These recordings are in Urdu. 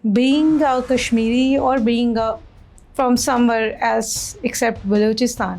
being a Kashmiri or being from somewhere else except Balochistan,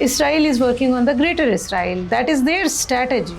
Israel is working on the greater Israel. That is their strategy.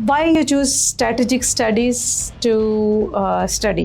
Why you choose strategic studies to study?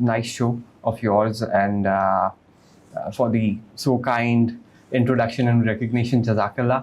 nice show of yours and for the so kind introduction and recognition. Jazakallah.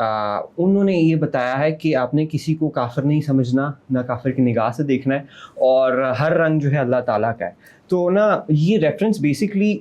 انہوں نے یہ بتایا ہے کہ آپ نے کسی کو کافر نہیں سمجھنا, نہ کافر کی نگاہ سے دیکھنا ہے, اور ہر رنگ جو ہے اللہ تعالیٰ کا ہے. تو نا یہ ریفرنس بیسکلی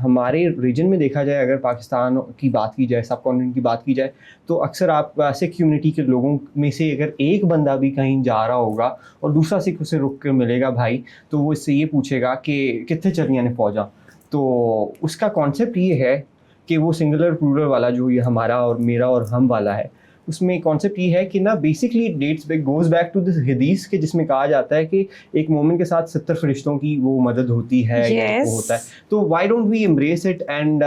ہمارے ریجن میں دیکھا جائے, اگر پاکستان کی بات کی جائے, سب کانٹیننٹ کی بات کی جائے, تو اکثر آپ سکھ کمیونٹی کے لوگوں میں سے اگر ایک بندہ بھی کہیں جا رہا ہوگا اور دوسرا سکھ اسے رک کر ملے گا بھائی, تو وہ اس سے یہ پوچھے گا کہ کتنے چلیاں نے فوجاں. تو اس کا کانسیپٹ یہ ہے کہ وہ سنگولر پلورل والا جو یہ ہمارا اور میرا اور ہم والا ہے, اس میں کانسیپٹ یہ ہے کہ نا basically that's goes back to this حدیث کے, جس میں کہا جاتا ہے کہ ایک مومن کے ساتھ 70 فرشتوں کی وہ مدد ہوتی ہے, وہ ہوتا ہے. تو why don't we embrace it and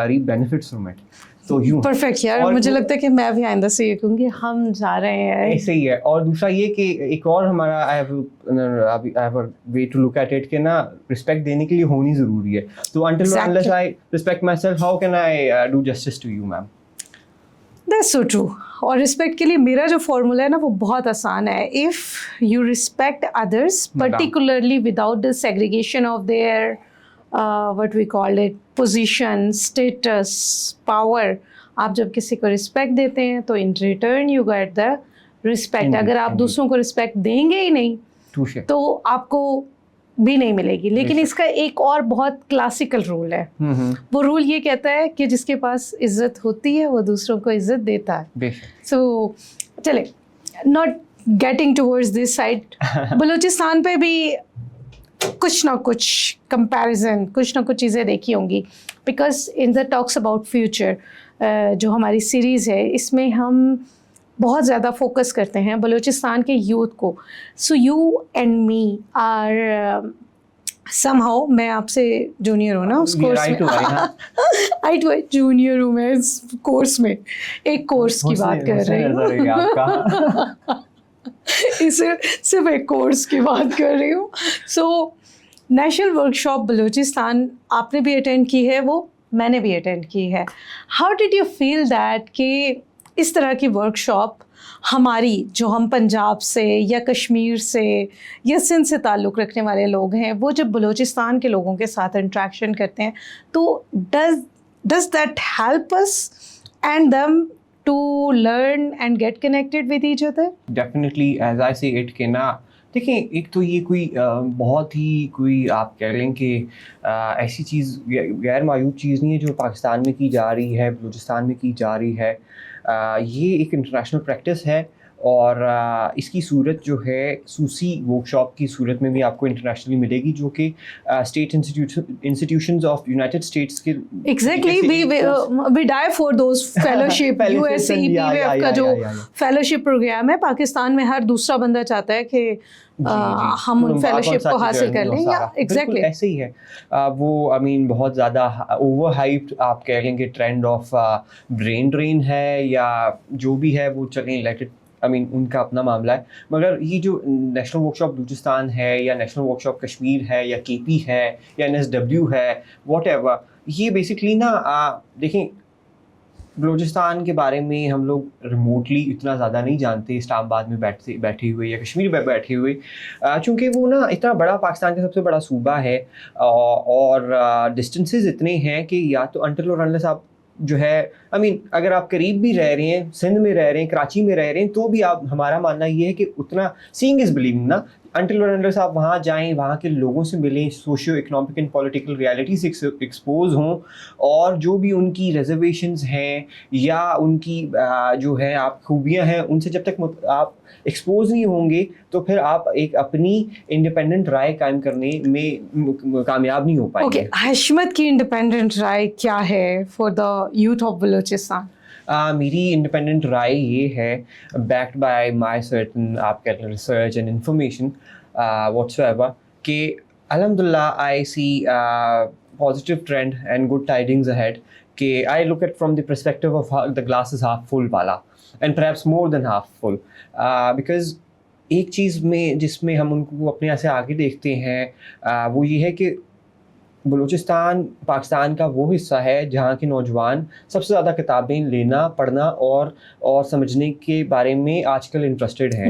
reap benefits from it. تو یوں پرفیکٹ یار, مجھے لگتا ہے کہ میں بھی آئندہ سے یہ کہوں گی ہم جا رہے ہیں. ایسے ہی ہے. اور دوسرا یہ کہ ایک اور ہمارا I have way to look at it کہ نا رسپیکٹ دینے کے لیے ہونی ضروری ہے. تو until unless I respect myself, how can I do justice to you, ma'am? That's so true. اور رسپیکٹ کے لیے میرا جو فارمولا ہے نا وہ بہت آسان ہے. If you respect others particularly without the segregation of their what we call it position, status, power, آپ جب کسی کو رسپیکٹ دیتے ہیں تو in return you get the respect. اگر آپ دوسروں کو رسپیکٹ دیں گے ہی نہیں تو آپ کو بھی نہیں ملے گی. لیکن اس کا ایک اور بہت کلاسیکل رول ہے. وہ رول یہ کہتا ہے کہ جس کے پاس عزت ہوتی ہے وہ دوسروں کو عزت دیتا ہے. سو چلے not getting towards this side, Balochistan پہ بھی کچھ نہ کچھ کمپیریزن, کچھ نہ کچھ چیزیں دیکھی ہوں گی. Because in the talks about future جو ہماری سیریز ہے اس میں ہم بہت زیادہ فوکس کرتے ہیں بلوچستان کے یوتھ کو. So you and me are somehow, میں آپ سے جونیئر ہوں نا اس کورس میں, آئی ٹو جونیئر ہوں میں اس کورس میں, ایک کورس کی بات کر رہی ہوں, صرف ایک کورس کی بات کر رہی ہوں. So national work shop Balochistan آپ نے بھی اٹینڈ کی ہے, وہ میں نے بھی اٹینڈ کی ہے. How did you feel that کہ اس طرح کی ورک شاپ ہماری, جو ہم پنجاب سے یا کشمیر سے یا سندھ سے تعلق رکھنے والے لوگ ہیں, وہ جب بلوچستان کے لوگوں کے ساتھ انٹریکشن کرتے ہیں تو does that help us and them to learn and get connected with each other? Definitely, as I say it کہ نا دیکھیں, ایک تو یہ کوئی بہت ہی کوئی آپ کہہ لیں کہ ایسی چیز غیر معیوب چیز نہیں ہے جو پاکستان میں کی جا رہی ہے, بلوچستان میں کی جا رہی ہے. یہ ایک انٹرنیشنل پریکٹس ہے, اور اس کی صورت جو ہے سوسی ورک شاپ کی صورت میں بھی آپ کو انٹرنیشنلی ملے گی, جو کہ state institutions of United States کے exactly we die for those fellowship. U S E P F کا جو فیلوشپ پروگرام ہے پاکستان میں, ہر دوسرا بندہ چاہتا ہے کہ ہم ان فیلوشپ کو حاصل کر لیں. ایگزیکٹلی ایسے ہی ہے. وہ آئی مین بہت زیادہ اوور ہائپڈ آپ کہہ لیں گے ٹرینڈ آف برین ڈرین ہے یا جو بھی ہے, وہ چلیں لیٹ اٹ, آئی مین ان کا اپنا معاملہ ہے. مگر یہ جو نیشنل ورک شاپ بلوچستان ہے یا نیشنل ورک شاپ کشمیر ہے یا کے پی ہے یا NSW ہے, واٹ ایور, یہ بیسکلی نا دیکھیں بلوچستان کے بارے میں ہم لوگ ریموٹلی اتنا زیادہ نہیں جانتے اسلام آباد میں بیٹھے ہوئے یا کشمیر میں بیٹھے ہوئے, چونکہ وہ نا اتنا بڑا پاکستان کا سب سے بڑا صوبہ ہے اور ڈسٹینسز اتنے ہیں کہ یا تو انٹل اور انلیس آپ جو ہے آئی مین اگر آپ قریب بھی رہ رہے ہیں, سندھ میں رہ رہے ہیں, کراچی میں رہ رہے ہیں, تو بھی آپ, ہمارا ماننا یہ ہے کہ اتنا سینگ از بلیونگ نا, انٹل اور انلیس آپ وہاں جائیں, وہاں کے لوگوں سے ملیں, socio economic and political reality سے ایکسپوز ہوں, اور جو بھی ان کی ریزرویشنز ہیں یا ان کی جو ہے آپ خوبیاں ہیں, ان سے جب تک آپ ایکسپوز نہیں ہوں گے تو پھر آپ ایک اپنی انڈیپینڈنٹ رائے قائم کرنے میں کامیاب نہیں ہو پائیں گے. حشمت کی انڈیپینڈنٹ رائے کیا ہے for the youth of Balochistan? میری انڈیپینڈنٹ رائے یہ ہے, بیکڈ بائی مائی سرٹن آپ کہتے ہیں research and information whatsoever, کہ الحمد للہ I see positive trend and good tidings ahead, کہ I look at from the perspective of the glass is half full والا and perhaps more than half full, because ایک چیز میں جس میں ہم ان کو اپنے یہاں سے آگے دیکھتے ہیں وہ یہ ہے کہ بلوچستان پاکستان کا وہ حصہ ہے جہاں کے نوجوان سب سے زیادہ کتابیں لینا, پڑھنا اور سمجھنے کے بارے میں آج کل انٹرسٹڈ ہیں.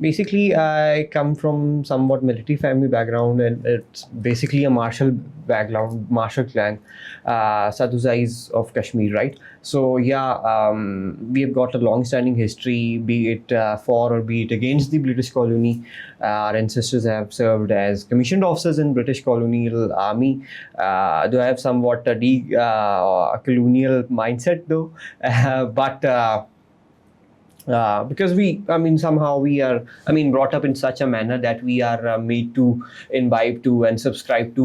Basically, I come from somewhat military family background, and it's basically a martial background, martial clan, Sadhuzais of Kashmir, right? So yeah, we have got a long-standing history, be it for or be it against the British colony. Our ancestors have served as commissioned officers in British colonial army. Though I have somewhat a colonial mindset though, but because somehow we are, brought up in such a manner that we are made to imbibe to and subscribe to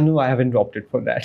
No, I haven't opted for that.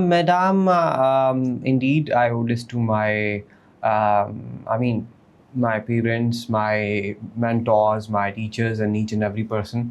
Madam, indeed, I owe this to my parents, my mentors, my teachers and each and every person.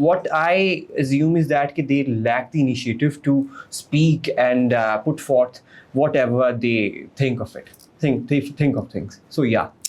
what I assume is that they lack the initiative to speak and put forth whatever they think of it. They think of things. So yeah.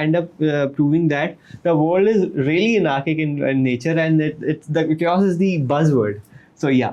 end up proving that the world is really anarchic in nature and the chaos is the buzzword. So yeah.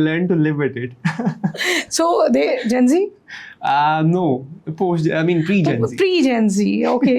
learned to live with it. So they Gen Z? No, pre-Gen Z. Pre-Gen Z, okay.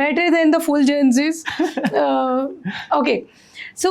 better than the full Gen Zs. Okay. So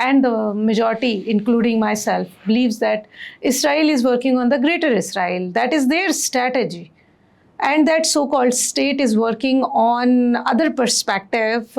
and the majority including myself believes that Israel is working on the greater Israel, that is their strategy, and that so-called state is working on other perspective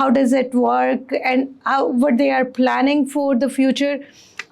how does it work and what they are planning for the future।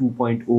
2.0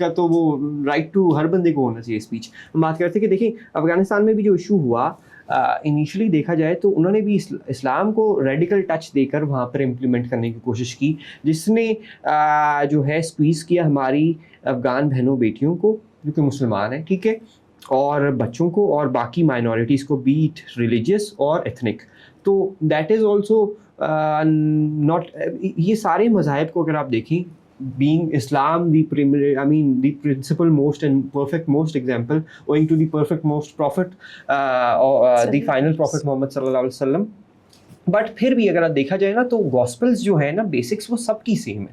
کا تو وہ رائٹ ٹو ہر بندے کو ہونا چاہیے اسپیچ. ہم بات کرتے کہ دیکھیں افغانستان میں بھی جو ایشو ہوا انیشلی دیکھا جائے تو انہوں نے بھی اسلام کو ریڈیکل ٹچ دے کر وہاں پر امپلیمنٹ کرنے کی کوشش کی, جس نے جو ہے اسکویز کیا ہماری افغان بہنوں بیٹیوں کو جو کہ مسلمان ہیں, ٹھیک ہے, اور بچوں کو اور باقی مائنورٹیز کو, بیٹ ریلیجیس اور ایتھنک. تو دیٹ از آلسو ناٹ, یہ سارے مذاہب کو اگر آپ دیکھیں, being Islam the primary, I mean the principal most and perfect most example owing to the perfect most prophet the final prophet Muhammad sallallahu alaihi wasallam. But پھر بھی اگر آپ دیکھا جائے نا تو گاسپلز جو ہے نا بیسکس وہ سب کی سیم ہے.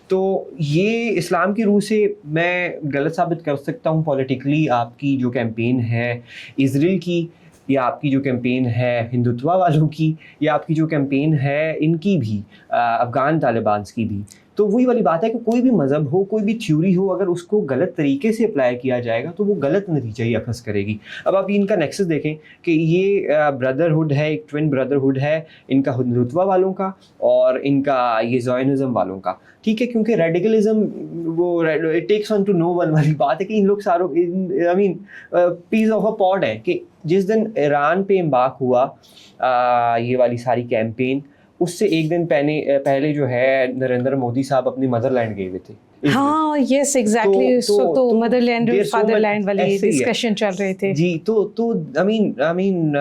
تو یہ اسلام کی روح سے میں غلط ثابت کر سکتا ہوں پولیٹیکلی آپ کی جو کیمپین ہے اسرائیل کی, یا آپ کی جو کیمپین ہے ہندوتوا والوں کی, یا آپ کی جو کیمپین ہے ان کی بھی, افغان طالبانس کی بھی. تو وہی والی بات ہے کہ کوئی بھی مذہب ہو, کوئی بھی تھیوری ہو, اگر اس کو غلط طریقے سے اپلائی کیا جائے گا تو وہ غلط نتیجہ ہی اخذ کرے گی. اب آپ ان کا نیکسس دیکھیں کہ یہ بردرہڈ ہے, ایک ٹوین بردرہڈ ہے ان کا ہندوتوا والوں کا اور ان کا یہ زائنزم والوں کا, ٹھیک ہے, کیونکہ ریڈیکلزم وہ it takes on to no one والی بات ہے کہ ان لوگ ساروں آئی مین پیس آف اے پاڈ ہے کہ جس دن ایران پہ امبارک ہوا یہ والی ساری کیمپین, اس سے ایک دن پہلے جو ہے نریندر مودی صاحب اپنی مدر لینڈ گئے ہوئے تھے. ہاں یس ایگزیکٹلی, تو مدر لینڈ اور فادر لینڈ والی ڈسکشن چل رہے تھے. جی, تو آئی مین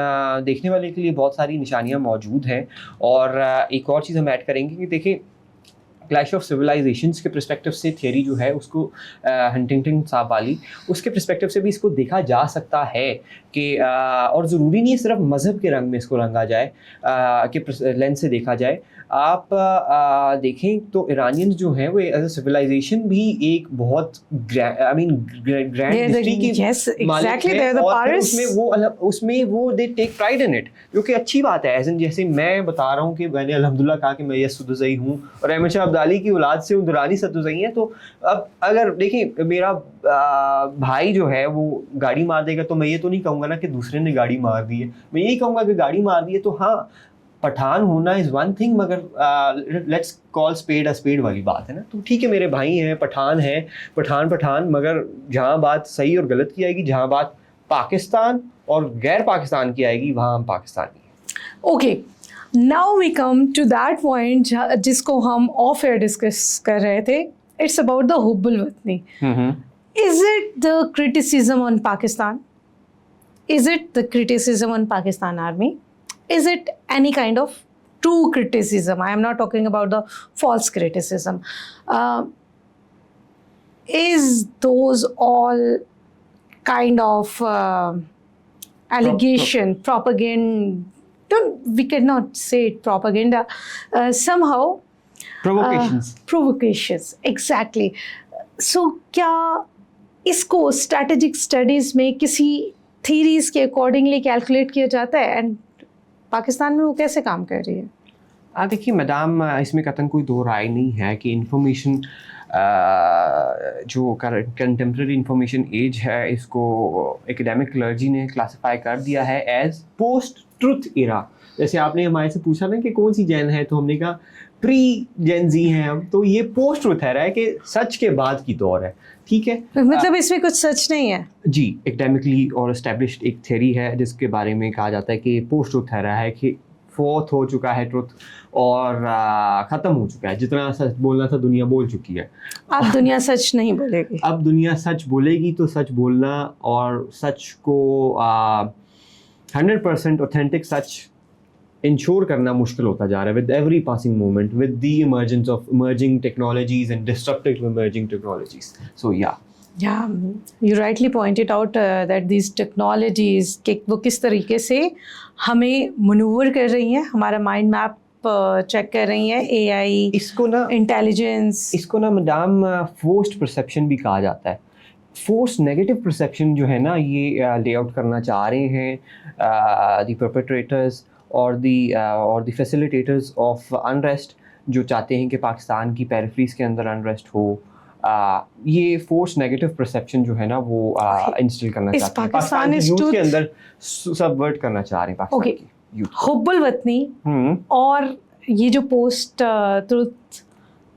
دیکھنے والے کے لیے بہت ساری نشانیاں موجود ہیں. اور ایک اور چیز ہم ایڈ کریں گے کہ دیکھیں کلیش آف سویلائزیشنس کے پرسپیکٹو سے تھیوری جو ہے اس کو ہنٹنگٹن صاحب والی, اس کے پرسپیکٹو سے بھی اس کو دیکھا جا سکتا ہے کہ اور ضروری نہیں ہے صرف مذہب کے رنگ میں اس کو رنگا جائے کہ لینس سے دیکھا جائے. آپ دیکھیں تو ایرانینز جو ہیں وہ ایز اے سویلائزیشن بھی ایک بہت آئی مین گرینڈ ہسٹری کی مالک ہے, اور اس میں وہ دے ٹیک پرائڈ ان اٹ, جو کہ اچھی بات ہے. جیسے میں بتا رہا ہوں کہ میں نے الحمدللہ کہا کہ میں یس سدوزئی ہوں اور احمد شاہ عبدالی کی اولاد سے ہوں, درانی سدوزئی ہیں. تو اب اگر دیکھیں میرا بھائی جو ہے وہ گاڑی مار دے گا تو میں یہ تو نہیں کہوں گا نا کہ دوسرے نے گاڑی مار دی ہے, میں یہی کہوں گا کہ گاڑی مار دی ہے تو ہاں پٹھان ہونا از ون تھنگ, مگر لیٹس کال اسپیڈ اسپیڈ والی بات ہے نا. تو ٹھیک ہے میرے بھائی ہیں, پٹھان ہیں, پٹھان, مگر جہاں بات صحیح اور غلط کی آئے گی, جہاں بات پاکستان اور غیر پاکستان کی آئے گی, وہاں ہم پاکستانی ہیں. Okay, now we come to that point جس کو ہم آف ایئر ڈسکس کر رہے تھے. اٹس اباؤٹ دا حب الوطنی. Is it the criticism on Pakistan? Is it the criticism on Pakistan army? Is it any kind of true criticism? I am not talking about the false criticism. Is those all kind of allegation, propaganda? We cannot say it propaganda. Somehow provocations. Exactly. So کیا اس کو اسٹریٹجک اسٹڈیز میں کسی تھیریز کے اکارڈنگلی کیلکولیٹ کیا جاتا ہے, اینڈ پاکستان میں وہ کیسے کام کر رہی ہے؟ دیکھیے میڈم, اس میں قطعاً کوئی دو رائے نہیں ہے کہ انفارمیشن جو کنٹمپرری انفارمیشن ایج ہے اس کو ایکڈیمک کلرجی نے کلاسیفائی کر دیا ہے ایز پوسٹ ٹروتھ ایرا. جیسے آپ نے ہمارے سے پوچھا نا کہ کون سی جین ہے, تو ہم نے کہا پری جین زی ہیں ہم, تو یہ پوسٹ ٹروتھ ہے کہ سچ کے بعد کی دور ہے, ٹھیک ہے. مطلب اس میں کچھ سچ نہیں ہے؟ جی, ایکڈیمکلی اور اسٹیبلشڈ ایک تھیوری ہے جس کے بارے میں کہا جاتا ہے کہ پوسٹ ٹروتھ ہے کہ فوت ہو چکا ہے ٹروتھ اور ختم ہو چکا ہے, جتنا سچ بولنا تھا دنیا بول چکی ہے. اب دنیا سچ نہیں بولے گی, اب دنیا سچ بولے گی. تو سچ بولنا اور سچ کو 100% اوتھینٹک سچ انشور کرنا مشکل ہوتا جا رہا ہے with every passing moment, with the emergence of emerging technologies and disruptive emerging technologies. So Yeah, you rightly pointed out that these technologies کہ وہ کس طریقے سے ہمیں منور کر رہی ہیں, ہمارا مائنڈ میپ چیک کر رہی ہیں, اے آئی, اس کو نا انٹیلیجنس, اس کو نا میڈم فورسڈ پرسیپشن بھی کہا جاتا ہے. فورس نیگیٹو پرسیپشن جو ہے نا یہ لے آؤٹ کرنا چاہ رہے ہیں دی پرپیٹریٹرز اور دی فیسیلیٹیٹرز آف انریسٹ, جو چاہتے ہیں کہ پاکستان کی پیریفریز کے اندر انریسٹ ہو. یہ فورس نیگیٹو پرسیپشن جو ہے نا وہ انسٹل کرنا چاہتے ہیں, پاکستان کی یوتھ کے اندر سبورٹ کرنا چاہ رہے ہیں پاکستان کی یوتھ. حب الوطنی اور یہ جو post truth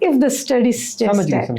if the studies suggest that.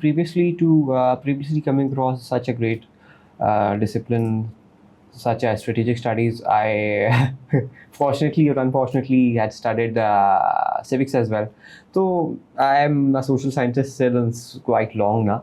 previously coming across such a great discipline such as strategic studies, I fortunately or unfortunately had studied civics as well. So I am a social scientist since quite long now.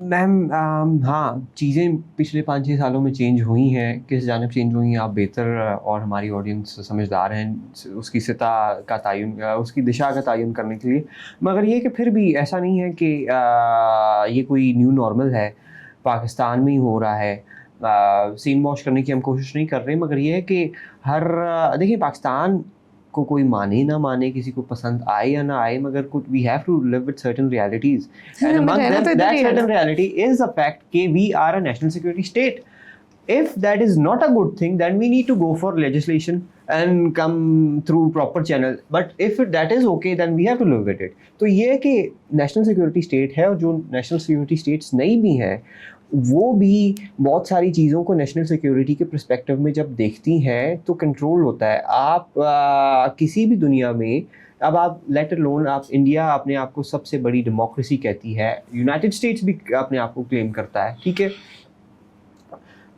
میم ہاں چیزیں پچھلے 5-6 سالوں میں چینج ہوئی ہیں. کس جانب چینج ہوئی ہیں آپ بہتر اور ہماری آڈینس سمجھدار ہیں اس کی سطح کا تعین, اس کی دشا کا تعین کرنے کے لیے. مگر یہ کہ پھر بھی ایسا نہیں ہے کہ یہ کوئی نیو نارمل ہے, پاکستان میں ہی ہو رہا ہے. سین واش کرنے کی ہم کوشش نہیں کر رہے, مگر یہ ہے کہ دیکھیں پاکستان کو کوئی مانے نہ مانے, کسی کو پسند آئے یا نہ آئے, مگر we have to live with certain realities, and among them that certain reality is the fact کہ we are a national security state. If that is not a good thing, then we need to go for legislation and come through proper channel. But if that is okay, then we have to live with it. تو یہ کہ national security state ہے, اور جو national security states نہیں بھی ہیں وہ بھی بہت ساری چیزوں کو نیشنل سیکیورٹی کے پرسپیکٹو میں جب دیکھتی ہیں تو کنٹرول ہوتا ہے. آپ کسی بھی دنیا میں, اب آپ لیٹ الون آپ انڈیا اپنے آپ کو سب سے بڑی ڈیموکریسی کہتی ہے, یونائٹڈ اسٹیٹس بھی اپنے آپ کو کلیم کرتا ہے, ٹھیک ہے.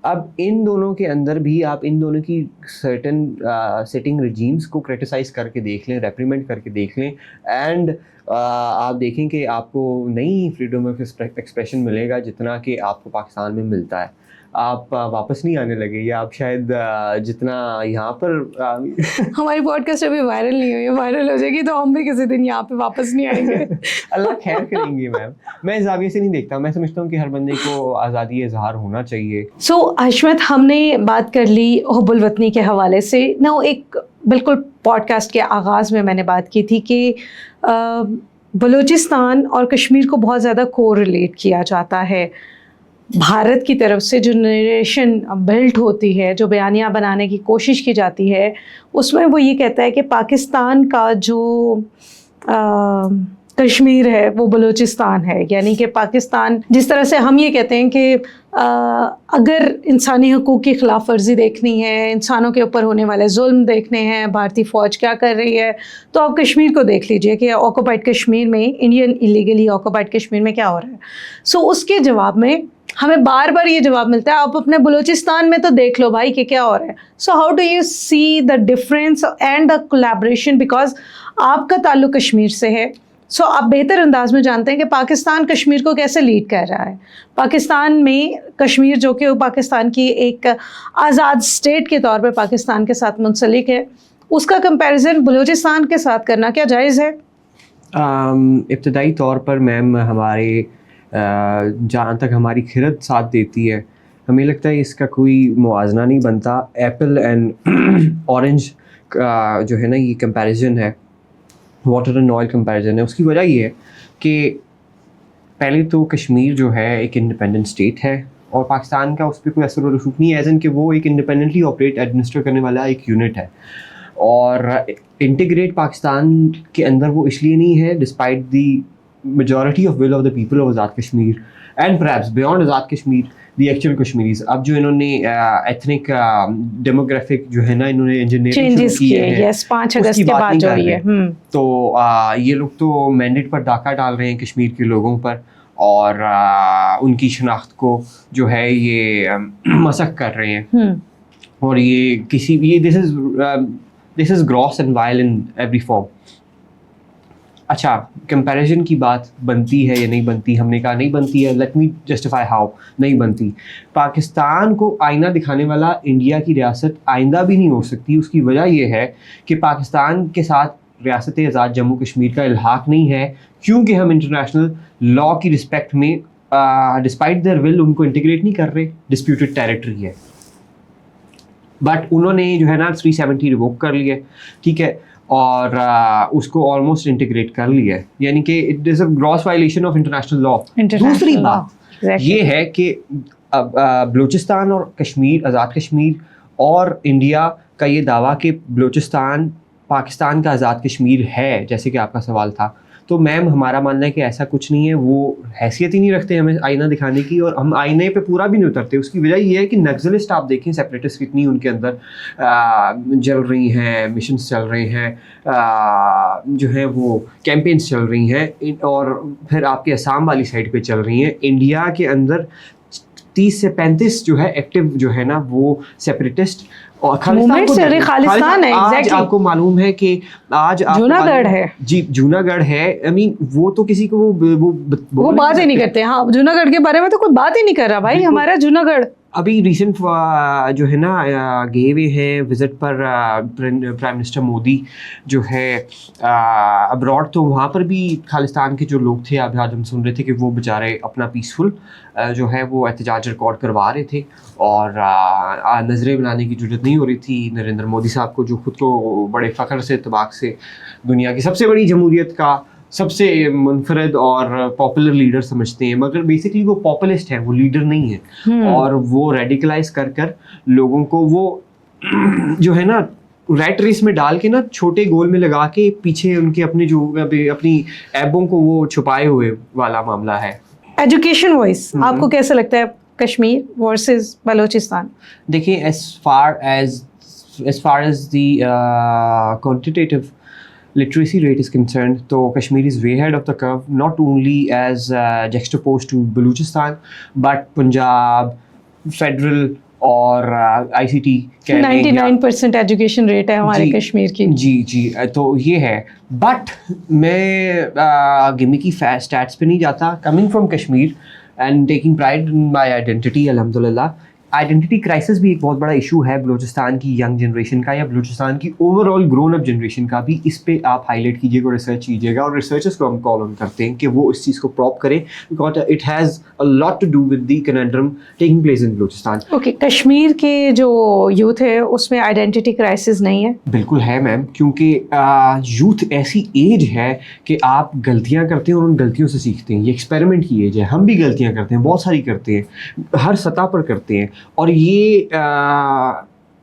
اب ان دونوں کے اندر بھی آپ ان دونوں کی سرٹن سیٹنگ رجیمز کو کرٹیسائز کر کے دیکھ لیں, ریپریمنٹ کر کے دیکھ لیں, اینڈ آپ دیکھیں کہ آپ کو نہیں فریڈم آف ایکسپریشن ملے گا جتنا کہ آپ کو پاکستان میں ملتا ہے. آپ واپس نہیں آنے لگے, یا آپ شاید جتنا یہاں پر ہماری پوڈ کاسٹ ابھی وائرل نہیں ہوئی ہے, وائرل ہو جائے گی تو ہم بھی کسی دن یہاں پہ واپس نہیں آئیں گے. اللہ خیر کریں گے. میم میں اس زاویے سے نہیں دیکھتا, میں سمجھتا ہوں کہ ہر بندے کو آزادی اظہار ہونا چاہیے. سو حشمت, ہم نے بات کر لی حب الوطنی کے حوالے سے. نا ایک بالکل پوڈ کاسٹ کے آغاز میں نے بات کی تھی کہ بلوچستان اور کشمیر کو بہت زیادہ کو ریلیٹ کیا جاتا ہے. بھارت کی طرف سے جو نریشن بلٹ ہوتی ہے, جو بیانیہ بنانے کی کوشش کی جاتی ہے, اس میں وہ یہ کہتا ہے کہ پاکستان کا جو کشمیر ہے وہ بلوچستان ہے. یعنی کہ پاکستان, جس طرح سے ہم یہ کہتے ہیں کہ اگر انسانی حقوق کی خلاف ورزی دیکھنی ہے, انسانوں کے اوپر ہونے والے ظلم دیکھنے ہیں, بھارتی فوج کیا کر رہی ہے, تو آپ کشمیر کو دیکھ لیجئے کہ آکوپائڈ کشمیر میں, انڈین ایلیگلی آکوپائڈ کشمیر میں کیا ہو رہا ہے. سو اس کے جواب میں ہمیں بار بار یہ جواب ملتا ہے, آپ اپنے بلوچستان میں تو دیکھ لو بھائی کہ کیا ہو رہا ہے. So how do you see the difference and the collaboration, because آپ کا تعلق کشمیر سے ہے. سو آپ بہتر انداز میں جانتے ہیں کہ پاکستان کشمیر کو کیسے لیڈ کر رہا ہے. پاکستان میں کشمیر جو کہ پاکستان کی ایک آزاد اسٹیٹ کے طور پہ پاکستان کے ساتھ منسلک ہے, اس کا کمپیریزن بلوچستان کے ساتھ کرنا کیا جائز ہے؟ ابتدائی طور پر میم ہمارے جہاں تک ہماری خرد ساتھ دیتی ہے, ہمیں لگتا ہے اس کا کوئی موازنہ نہیں بنتا. ایپل اینڈ اورنج کا جو ہے نا یہ کمپیریزن ہے, واٹر اینڈ آئل کمپیریزن ہے. اس کی وجہ یہ ہے کہ پہلے تو کشمیر جو ہے ایک انڈیپینڈنٹ اسٹیٹ ہے, اور پاکستان کا اس پہ کوئی اثر و رسوخ نہیں ہے, ایز ان کہ وہ ایک انڈیپینڈنٹلی آپریٹ ایڈمنسٹر کرنے والا ایک یونٹ ہے. اور انٹیگریٹ پاکستان کے اندر وہ اس لیے نہیں ہے despite the majority of will of the people of Azad Kashmir, and perhaps beyond Azad Kashmir the actual Kashmiris. اب جو انہوں نے ایتھنک ڈیموگرافک جو ہے نا انہوں نے انجینئرنگ کیے ہیں, 5 اگست کے بعد جو ہے, تو یہ لوگ تو مینڈیٹ پر ڈاکہ ڈال رہے ہیں کشمیر کے لوگوں پر, اور ان کی شناخت کو جو ہے یہ مسخ کر رہے ہیں. اور یہ کسی بھی this is gross and vile in every form. اچھا, کمپیریزن کی بات بنتی ہے یا نہیں بنتی؟ ہم نے کہا نہیں بنتی ہے. لیٹ می جسٹیفائی ہاؤ نہیں بنتی. پاکستان کو آئینہ دکھانے والا انڈیا کی ریاست آئندہ بھی نہیں ہو سکتی. اس کی وجہ یہ ہے کہ پاکستان کے ساتھ ریاست آزاد جموں کشمیر کا الحاق نہیں ہے, کیونکہ ہم انٹرنیشنل لا کی رسپیکٹ میں ڈسپائٹ دیئر ول ان کو انٹیگریٹ نہیں کر رہے. ڈسپیوٹڈ ٹیریٹری ہے, بٹ انہوں نے جو ہے نا 370 ریووک کر لیا, ٹھیک ہے, اور اس کو آلموسٹ انٹیگریٹ کر لیا ہے. یعنی کہ it is a gross violation of international law. دوسری بات یہ ہے کہ بلوچستان اور کشمیر, آزاد کشمیر اور انڈیا کا یہ دعویٰ کہ بلوچستان پاکستان کا آزاد کشمیر ہے, جیسے کہ آپ کا سوال تھا, تو میم ہمارا ماننا ہے کہ ایسا کچھ نہیں ہے. وہ حیثیت ہی نہیں رکھتے ہمیں آئینہ دکھانے کی, اور ہم آئینے پہ پورا بھی نہیں اترتے. اس کی وجہ یہ ہے کہ نگزلسٹ آپ دیکھیں, سیپریٹسٹ کتنی ان کے اندر جل رہی ہیں, مشنز چل رہے ہیں, جو ہیں وہ کیمپینز چل رہی ہیں, اور پھر آپ کے آسام والی سائڈ پہ چل رہی ہیں. انڈیا کے اندر 30 سے 35 جو ہے ایکٹیو جو ہے نا وہ سیپریٹسٹ اور Movement سے ارے خالصتان ہے آج exactly. آپ کو معلوم ہے کہ آج جوناگڑھ ہے جی جوناگڑھ ہے. آئی مین وہ تو کسی کو وہ بات ہی نہیں کرتے. ہاں جوناگڑھ کے بارے میں تو کوئی بات ہی نہیں کر رہا بھائی. ہمارا جوناگڑھ ابھی ریسنٹ جو ہے نا گئے ہوئے ہیں وزٹ پر پرائم منسٹر مودی جو ہے ابراڈ, تو وہاں پر بھی خالصتان کے جو لوگ تھے آج ہم سن رہے تھے کہ وہ بیچارے اپنا پیسفل جو ہے وہ احتجاج ریکارڈ کروا رہے تھے, اور نظریں بنانے کی ضرورت نہیں ہو رہی تھی نریندر مودی صاحب کو, جو خود کو بڑے فخر سے اتباق سے دنیا کی سب سے بڑی جمہوریت کا سب سے منفرد اور پاپولر لیڈر سمجھتے ہیں, مگر بیسکلی وہ پاپولسٹ ہیں, وہ لیڈر نہیں ہیں. اور وہ ریڈیکلائز کر لوگوں کو وہ جو ہے نا ریٹ ریس میں ڈال کے نا چھوٹے گول میں لگا کے پیچھے ان کے اپنے جو اپنی ایبوں کو وہ چھپائے ہوئے والا معاملہ ہے. ایجوکیشن وائز آپ کو کیسا لگتا ہے کشمیر ورسز بلوچستان؟ دیکھیں as far as the quantitative literacy rate is concerned, تو Kashmir is way ahead of the curve, not only as juxtaposed to Balochistan but Punjab, federal اور آئی سی ٹی 99% ایجوکیشن ریٹ ہے ہمارے کشمیر کی. جی تو یہ ہے. بٹ میں گمیکی اسٹیٹس پہ نہیں جاتا. Coming from Kashmir and taking pride in my identity, الحمد للہ آئیڈینٹی کرائسس بھی ایک بہت بڑا ایشو ہے بلوچستان کی ینگ جنریشن کا, یا بلوچستان کی over all grown up generation کا بھی. اس پہ آپ ہائی لائٹ کیجیے گا, ریسرچ کیجیے گا, اور ریسرچرس کو ہم کال آن کرتے ہیں کہ وہ اس چیز کو پراپ کریں, because it has a lot to do with the conundrum taking place in Balochistan. Okay, Kashmir کے جو یوتھ ہے اس میں آئیڈینٹی کرائسس نہیں ہے؟ بالکل ہے میم, کیونکہ یوتھ ایسی ایج ہے کہ آپ غلطیاں کرتے ہیں اور ان غلطیوں سے سیکھتے ہیں. یہ ایکسپیریمنٹ کی ایج ہے. ہم بھی غلطیاں کرتے ہیں, بہت ساری کرتے ہیں, ہر سطح پر کرتے ہیں, اور یہ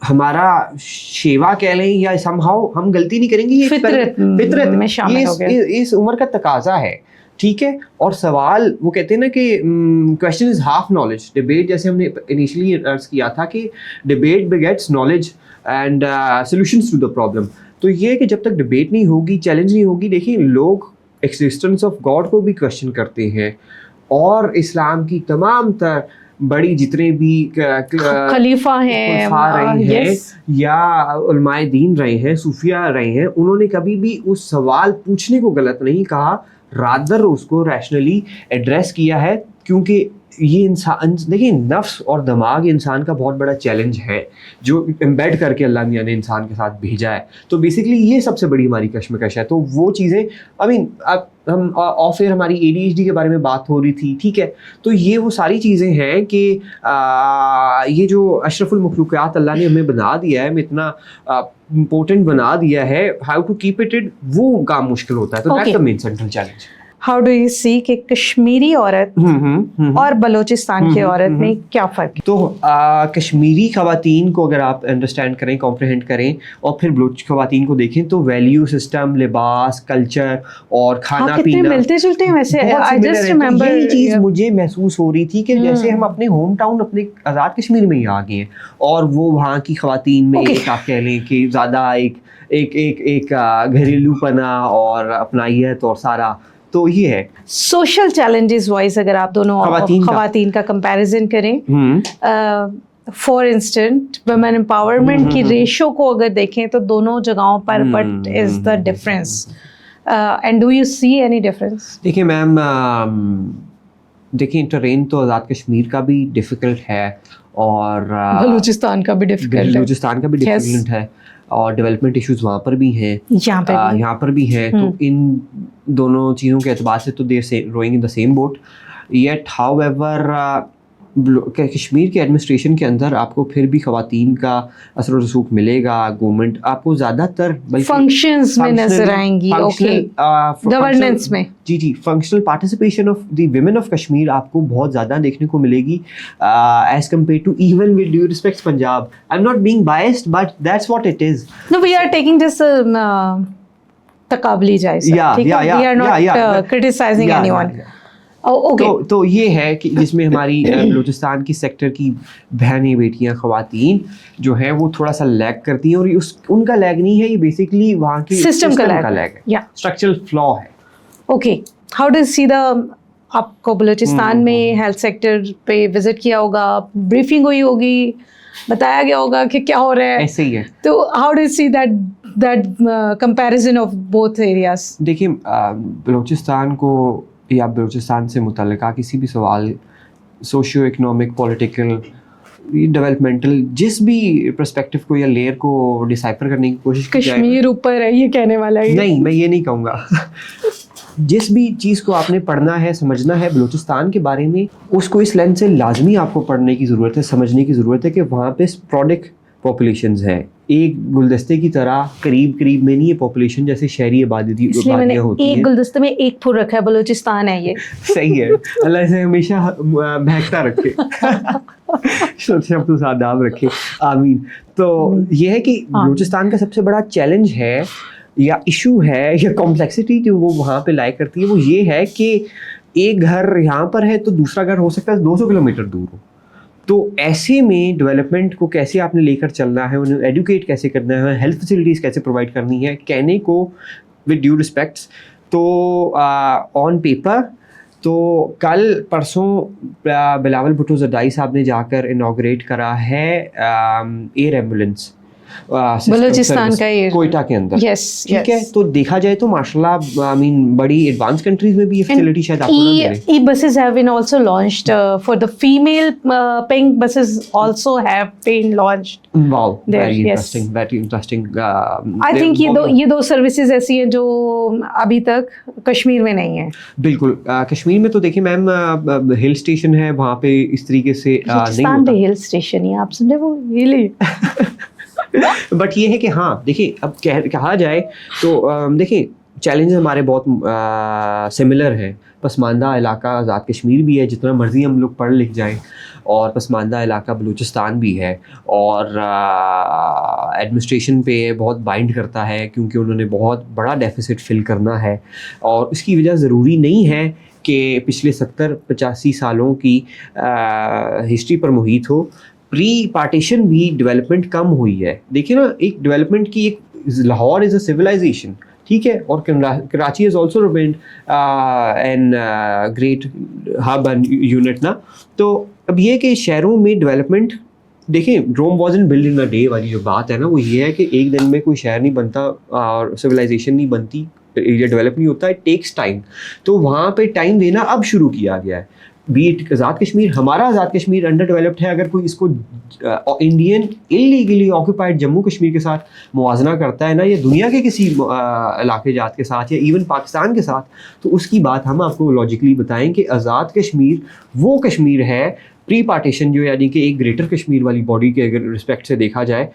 ہمارا شیوا کہہ لیں یا سم ہاؤ ہم غلطی نہیں کریں گے, یہ فطرت میں شامل ہو گیا, اس عمر کا تقاضا ہے. ٹھیک ہے. اور سوال وہ کہتے ہیں نا کہ question is half knowledge. Debate جیسے ہم نے انیشلی عرض کیا تھا کہ debate begets knowledge and solutions to the problem. تو یہ کہ جب تک ڈبیٹ نہیں ہوگی, چیلنج نہیں ہوگی, دیکھیں لوگ ایگزسٹنس آف گاڈ کو بھی کویسچن کرتے ہیں, اور اسلام کی تمام تر بڑی جتنے بھی خلیفہ ہیں رہے ہیں یا علماء دین رہے ہیں, صوفیاء رہے ہیں, انہوں نے کبھی بھی اس سوال پوچھنے کو غلط نہیں کہا, رادر اس کو ریشنلی ایڈریس کیا ہے. کیونکہ یہ انسان دیکھیں نفس اور دماغ انسان کا بہت بڑا چیلنج ہے جو امبیڈ کر کے اللہ میاں نے انسان کے ساتھ بھیجا ہے. تو بیسکلی یہ سب سے بڑی ہماری کشمکش ہے. تو وہ چیزیں آئی مین اب ہم آف ایئر ہماری ADHD کے بارے میں بات ہو رہی تھی, ٹھیک ہے, تو یہ وہ ساری چیزیں ہیں کہ یہ جو اشرف المخلوقات اللہ نے ہمیں بنا دیا ہے, ہمیں اتنا امپورٹنٹ بنا دیا ہے, ہاؤ ٹو کیپ اٹ, وہ کام مشکل ہوتا ہے. تو that's the main central challenge. How do you see کہ کشمیری عورت اور بلوچستان کی عورت میں کیا فرق ہے؟ تو کشمیری خواتین کو اگر آپ انڈرسٹینڈ کریں, کمپریہینڈ کریں, اور پھر بلوچ خواتین کو دیکھیں تو ویلیو سسٹم, لباس, کلچر اور کھانا پینا ملتے جلتے ہیں. ویسے یہی چیز مجھے محسوس ہو رئی تھی کہ جیسے ہم اپنے ہوم ٹاؤن اپنے آزاد کشمیر میں ہی آ گئے ہیں, اور وہ وہاں کی خواتین میں ایک آپ کہہ لیں کہ زیادہ ایک گھریلو پنا اور اپنائیت اور سارا. تو یہ ہے سوشل چیلنجز وائز اگر آپ دونوں خواتین کا کمپیریزن کریں, فار انسٹنٹ ویمن امپاورمنٹ کی ریشو کو اگر دیکھیں تو دونوں جگہوں پر what is the difference, and do you see any difference? دیکھیں میم, دیکھیں ٹرین تو آزاد کشمیر کا بھی ڈیفیکلٹ ہے, اور بلوچستان کا بھی ڈیفیکلٹ ہے, اور ڈیولپمنٹ ایشوز وہاں پر بھی ہیں, یہاں پر بھی ہیں. تو ان دونوں چیزوں کے اعتبار سے تو they rowing in the same boat. Yet however Kashmir کے ایڈمنسٹریشن کے اندر آپ کو پھر بھی خواتین کا اثر و رسوخ ملے گا. گورنمنٹ آپ کو زیادہ تر فنکشنز میں نظر آئیں گی, گورننس میں. جی functional participation of the women of Kashmir آپ کو بہت زیادہ دیکھنے کو ملے گی as compare to even with due respect Punjab. I am not being biased but that's what it is. No we are taking this تقابلی جائزہ, we are not criticizing anyone. تو یہ ہے کہ جس میں ہماری بلوچستان کی سیکٹر کی بہنیں, بیٹیاں, خواتین جو ہیں وہ تھوڑا سا لیگ کرتی ہیں, اور ان کا لیگ نہیں ہے, یہ بیسکلی وہاں کی سسٹم کا لیگ ہے, اسٹرکچرل فلا ہے. اوکے, ہاؤ ڈو سی دا, آپ کو بلوچستان میں ہیلتھ سیکٹر پہ وزٹ کیا ہوگا, بریفنگ ہوئی ہوگی, بتایا گیا ہوگا کہ کیا ہو رہا ہے. ایسے ہی ہے. تو how do you see that comparison of both areas؟ دیکھیے بلوچستان کو یا بلوچستان سے متعلقہ کسی بھی سوال سوشیو اکنامک پولیٹیکل ڈیولپمنٹل جس بھی پرسپیکٹو کو یا لیئر کو ڈسائفر کرنے کی کوشش کی جائے. کشمیر اوپر ہے یہ کہنے والا ہے. نہیں میں یہ نہیں کہوں گا. جس بھی چیز کو آپ نے پڑھنا ہے سمجھنا ہے بلوچستان کے بارے میں اس کو اس لینس سے لازمی آپ کو پڑھنے کی ضرورت ہے, سمجھنے کی ضرورت ہے کہ وہاں پہ پروڈکٹ پاپولیشنز ہیں ایک گلدستے کی طرح قریب قریب میں نہیں ہے پاپولیشن جیسے شہری آبادیاں ہوتی ہیں. ایک گلدستے میں ایک پھول رکھا ہے, بلوچستان ہے یہ. صحیح ہے, اللہ اسے ہمیشہ بہکتا رکھے, شب آداب رکھے, آمین. تو یہ ہے کہ بلوچستان کا سب سے بڑا چیلنج ہے یا ایشو ہے یا کمپلیکسٹی جو وہ وہاں پہ لائے کرتی ہے وہ یہ ہے کہ ایک گھر یہاں پر ہے تو دوسرا گھر ہو سکتا ہے 200 کلومیٹر دور ہو. تو ایسے میں ڈیولپمنٹ کو کیسے آپ نے لے کر چلنا ہے, انہیں ایڈوکیٹ کیسے کرنا ہے, ہیلتھ فیسلٹیز کیسے پرووائڈ کرنی ہے, کہنے کو ود ڈیو رسپیکٹس. تو آن پیپر تو کل پرسوں بلاول بھٹو زردائی صاحب نے جا کر انوگریٹ کرا ہے ایئر ایمبولینس بلوچستان کا کوئٹہ کے اندر. ٹھیک ہے, تو دیکھا جائے تو ماشاء اللہ آئی مین بڑی ایڈوانس کنٹریز میں بھی یہ فیسلٹی شاید آپ کو نہ ملے. ای buses have been also launched for the female pink buses also have been launched. Wow, very interesting, very interesting. I think یہ دو سروسز ایسی ہیں جو ابھی تک کشمیر میں نہیں ہیں. بالکل, کشمیر میں تو دیکھیں میم ہل اسٹیشن ہے وہاں پہ اس طریقے سے نہیں بلوچستان پہ ہل اسٹیشن ہی آپ سمجھے وہ ہل ہی. بٹ یہ ہے کہ ہاں دیکھیں اب کہا جائے تو دیکھیں چیلنج ہمارے بہت سملر ہیں. پسماندہ علاقہ آزاد کشمیر بھی ہے, جتنا مرضی ہم لوگ پڑھ لکھ جائیں, اور پسماندہ علاقہ بلوچستان بھی ہے, اور ایڈمنسٹریشن پہ بہت بائنڈ کرتا ہے کیونکہ انہوں نے بہت بڑا ڈیفیسٹ فل کرنا ہے. اور اس کی وجہ ضروری نہیں ہے کہ پچھلے 70-85 سالوں کی ہسٹری پر محیط ہو. پری پارٹیشن بھی ڈیولپمنٹ کم ہوئی ہے. دیکھیں نا, ایک ڈیولپمنٹ کی ایک لاہور از اے سویلائزیشن, ٹھیک ہے, اور Karachi is also remained an great hub and unit نا. تو اب یہ کہ شہروں میں ڈیولپمنٹ دیکھیں Rome was in build in a day والی جو بات ہے نا وہ یہ ہے کہ ایک دن میں کوئی شہر نہیں بنتا اور سویلائزیشن نہیں بنتی, ایریا ڈیولپ نہیں ہوتا, اٹ ٹیکس ٹائم. تو وہاں پہ ٹائم دینا اب شروع کیا گیا ہے. بیٹ آزاد کشمیر, ہمارا آزاد کشمیر انڈر ڈیولپڈ ہے. اگر کوئی اس کو Indian illegally occupied Jammu Kashmir کے ساتھ موازنہ کرتا ہے نا, یا دنیا کے کسی علاقے جات کے ساتھ, یا ایون پاکستان کے ساتھ, تو اس کی بات ہم آپ کو لاجیکلی بتائیں کہ آزاد کشمیر وہ کشمیر ہے پری پارٹیشن جو یعنی کہ ایک گریٹر کشمیر والی باڈی کے اگر رسپیکٹ سے دیکھا جائے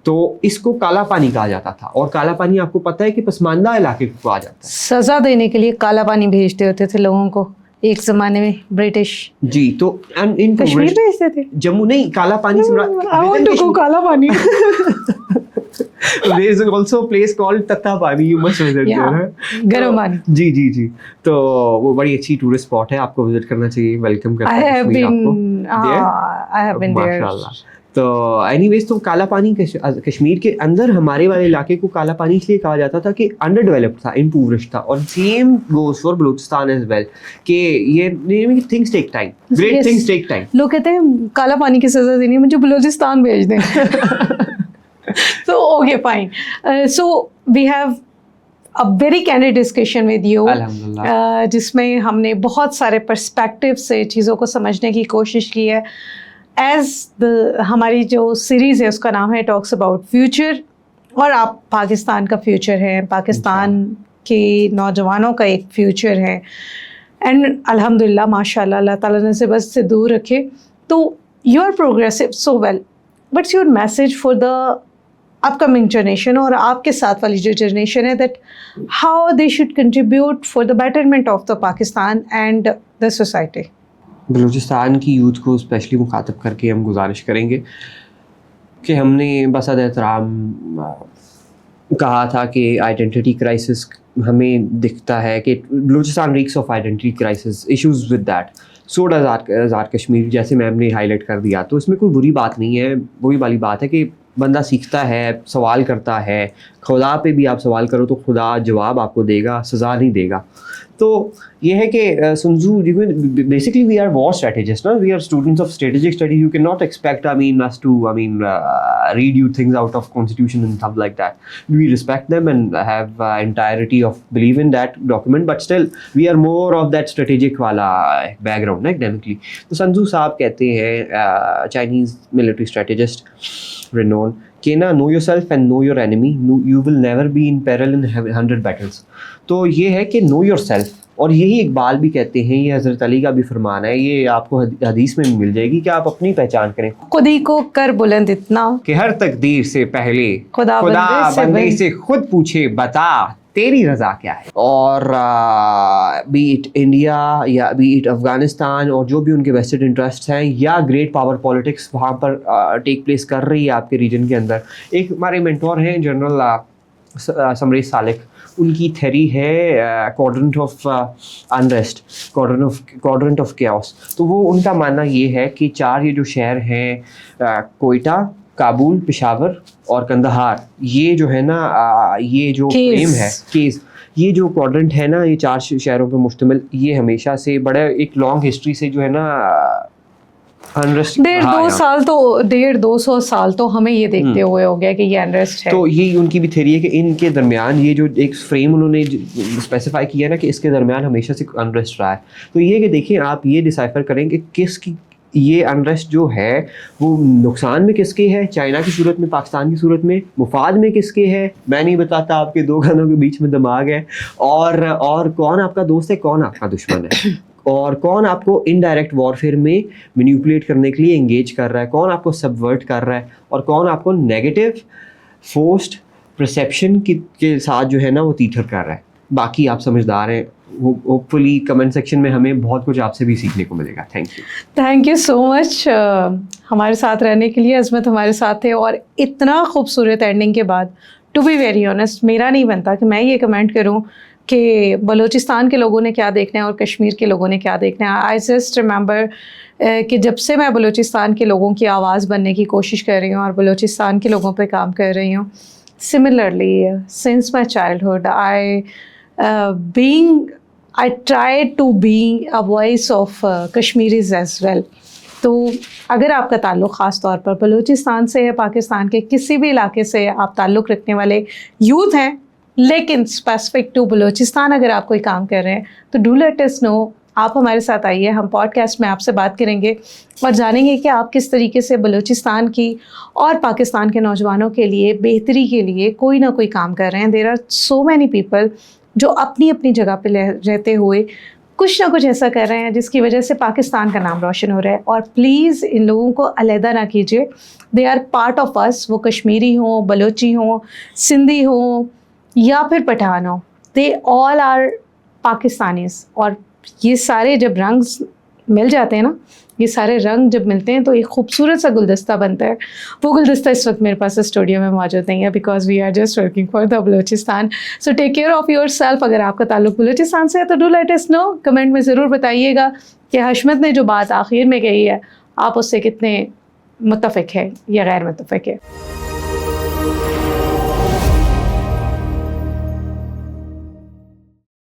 تو اس کو کالا پانی کہا جاتا تھا. اور کالا پانی آپ کو پتہ ہے کہ پسماندہ علاقے کو کہا جاتا ہے. سزا دینے کے لیے کالا پانی بھیجتے ہوتے تھے لوگوں کو ایک زمانے میں برٹش. جی, تو کشمیر بھیجتے تھے, جموں نہیں, کالا پانی سے کالا پانی. There is also a place called Tatta Pani, you must visit there. گرم پانی. جی جی جی, تو وہ بڑی اچھی ٹورسٹ اسپاٹ ہے, آپ کو وزٹ کرنا چاہیے. ویلکم کرتا I ہوں have been there. ماشاءاللہ. تو اینی ویز تو کالا پانی کشمیر کے اندر ہمارے والے علاقے کو کالا پانی اس لیے کہا جاتا تھا کہ انڈر ڈیولپڈ تھا, امپرووڈ تھا. اور same goes for Balochistan as well کہ یہ things take time, great things take time. لوگ کہتے ہیں کالا پانی کی سزا دینی ہے, مجھے بلوچستان بھیج دیں. So okay fine. So we have a very candid discussion with you, جس میں ہم نے بہت سارے پرسپیکٹیو سے چیزوں کو سمجھنے کی کوشش کی ہے. ہماری جو سیریز ہے اس کا نام ہے ٹاکس اباؤٹ فیوچر, اور آپ پاکستان کا فیوچر ہے, پاکستان کے نوجوانوں کا ایک فیوچر ہے. اینڈ الحمد للہ ماشاء اللہ, اللہ تعالیٰ نے سے بس سے دور رکھے. تو you are progressive so well, what's your message for the upcoming generation, اور آپ کے ساتھ والی جو جنریشن ہے, that how they should contribute for the betterment of the Pakistan and the society? Balochistan کی یوتھ کو اسپیشلی مخاطب کر کے ہم گزارش کریں گے کہ ہم نے بسد احترام کہا تھا کہ آئیڈینٹی کرائسس ہمیں دکھتا ہے کہ Balochistan reeks of identity crisis, issues with that. So does Azad Kashmir, جیسے میم نے ہائی لائٹ کر دیا. تو اس میں کوئی بری بات نہیں ہے, وہی والی بات ہے کہ بندہ سیکھتا ہے, سوال کرتا ہے. خدا پہ بھی آپ سوال کرو تو خدا جواب آپ کو دے گا, سزا نہیں دے گا. تو یہ ہے کہ Sun Tzu basically we are war strategists نا, we are students of strategic study. You can not expect us to read you things out of constitution and stuff like that. We respect them and have entirety of believe in that document, but still we are more of that strategic wala background academically. تو سنزو صاحب کہتے ہیں Chinese military strategist renowned کہ نا know yourself and know your enemy, you will never be in peril in 100 battles. تو یہ ہے کہ know yourself, اور یہی اقبال بھی کہتے ہیں, یہ حضرت علی کا بھی فرمان ہے, یہ آپ کو حدیث میں مل جائے گی کہ آپ اپنی پہچان کریں. خودی کو کر بلند اتنا کہ ہر تقدیر سے پہلے خدا بندے سے خود پوچھے بتا تیری رضا کیا ہے. اور بی اٹ انڈیا یا بی اٹ افغانستان اور جو بھی ان کے ویسٹڈ انٹرسٹ ہیں یا گریٹ پاور پالیٹکس وہاں پر ٹیک پلیس کر رہی ہے آپ کے ریجن کے اندر. ایک ہمارے مینٹور ہیں جنرل سمریش سالک, ان کی تھیری ہے quadrant of unrest, quadrant of chaos. تو وہ ان کا ماننا یہ ہے کہ 4 یہ جو شہر ہیں کوئٹہ, کابل, پشاور اور کندہار, یہ جو ہے نا یہ جو فریم ہے کیس, یہ جو کوڈرنٹ ہے نا یہ 4 شہروں پہ مشتمل, یہ ہمیشہ سے بڑے ایک لانگ ہسٹری سے جو ہے نا 150-200 سال تو ہمیں یہ دیکھتے ہوئے ہو گیا کہ یہ انریسٹ ہے. تو یہ ان کی بھی تھیری ہے کہ ان کے درمیان یہ جو ایک فریم انہوں نے اسپیسیفائی کیا نا کہ اس کے درمیان ہمیشہ سے انریسٹ رہا ہے. تو یہ کہ دیکھیں آپ یہ ڈیسائفر کریں کہ کس کی یہ انریسٹ جو ہے وہ نقصان میں کس کے ہے, چائنا کی صورت میں, پاکستان کی صورت میں, مفاد میں کس کے ہے, میں نہیں بتاتا, آپ کے 2 گانوں کے بیچ میں دماغ ہے, اور کون آپ کا دوست ہے, کون آپ کا دشمن ہے, اور کون آپ کو انڈائریکٹ وارفیئر میں مینیپولیٹ کرنے کے لیے انگیج کر رہا ہے, کون آپ کو سبورٹ کر رہا ہے, اور کون آپ کو نیگیٹو فورسڈ پرسیپشن کے ساتھ جو ہے نا وہ تیتھر کر رہا ہے. باقی آپ سمجھدار ہیں, ہوپ فلی کمنٹ سیکشن میں ہمیں بہت کچھ آپ سے بھی سیکھنے کو ملے گا. تھینک یو سو مچ ہمارے ساتھ رہنے کے لیے. عظمت ہمارے ساتھ تھے, اور اتنا خوبصورت اینڈنگ کے بعد ٹو بی ویری آنیسٹ میرا نہیں بنتا کہ میں یہ کمنٹ کروں کہ بلوچستان کے لوگوں نے کیا دیکھنا ہے اور کشمیر کے لوگوں نے کیا دیکھنا ہے. آئی جسٹ ریممبر کہ جب سے میں بلوچستان کے لوگوں کی آواز بننے کی کوشش کر رہی ہوں اور بلوچستان کے لوگوں پہ کام کر رہی ہوں, similarly since my childhood I try to be a voice of Kashmiris as well. تو اگر آپ کا تعلق خاص طور پر بلوچستان سے ہے, پاکستان کے کسی بھی علاقے سے آپ تعلق رکھنے والے یوتھ ہیں, لیکن اسپیسیفک ٹو بلوچستان اگر آپ کوئی کام کر رہے ہیں تو ڈو لیٹ اس نو. آپ ہمارے ساتھ آئیے, ہم پوڈ کاسٹ میں آپ سے بات کریں گے اور جانیں گے کہ آپ کس طریقے سے بلوچستان کی اور پاکستان کے نوجوانوں کے لیے بہتری کے لیے کوئی نہ کوئی کام کر رہے ہیں. There are so many people جو اپنی اپنی جگہ پہ رہتے ہوئے کچھ نہ کچھ ایسا کر رہے ہیں جس کی وجہ سے پاکستان کا نام روشن ہو رہا ہے. اور پلیز ان لوگوں کو علیحدہ نہ کیجیے, دے آر پارٹ آف اس. وہ کشمیری ہوں, بلوچی ہوں, سندھی ہوں یا پھر پٹھان ہوں, دے آل آر پاکستانیز. اور یہ سارے جب رنگ مل جاتے ہیں نا, یہ سارے رنگ جب ملتے ہیں تو ایک خوبصورت سا گلدستہ بنتا ہے. وہ گلدستہ اس وقت میرے پاس اسٹوڈیو میں موجود نہیں ہے because we are just working for the Balochistan. So take care of yourself. اگر آپ کا تعلق بلوچستان سے ہے تو do let us know, comment میں ضرور بتائیے گا کہ حشمت نے جو بات آخر میں کہی ہے آپ اس سے کتنے متفق ہے یا غیر متفق ہے.